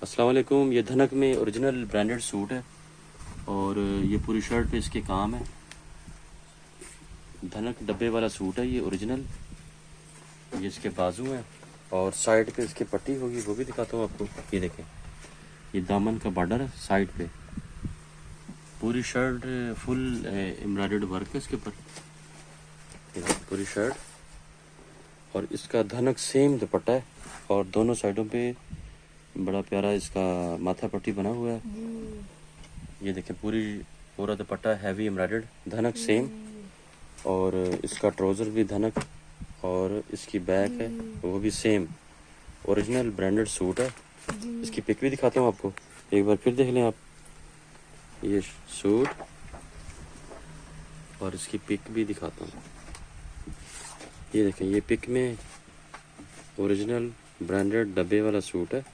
अस्सलाम वालेकुम। ये धनक में ओरिजिनल ब्रांडेड सूट है और ये पूरी शर्ट पे इसके काम है। धनक डब्बे वाला सूट है ये ओरिजिनल। ये इसके बाजू हैं और साइड पे इसकी पट्टी होगी, वो भी दिखाता हूँ आपको। ये देखें, ये दामन का बॉर्डर है साइड पे। पूरी शर्ट फुल एम्ब्रॉयडर्ड वर्क है इसके ऊपर। ये देखिए पूरी शर्ट और इसका धनक सेम दुपट्टा है और दोनों साइडों पे बड़ा प्यारा इसका माथा पट्टी बना हुआ है। ये देखें पूरा दुपट्टा हैवी एम्ब्रॉयडर्ड धनक सेम और इसका ट्राउज़र भी धनक और इसकी बैक है वो भी सेम ओरिजिनल ब्रांडेड सूट है। इसकी पिक भी दिखाता हूँ आपको, एक बार फिर देख लें आप। ये सूट और इसकी पिक भी दिखाता हूँ। ये देखें, ये पिक में ओरिजिनल ब्रांडेड डब्बे वाला सूट है।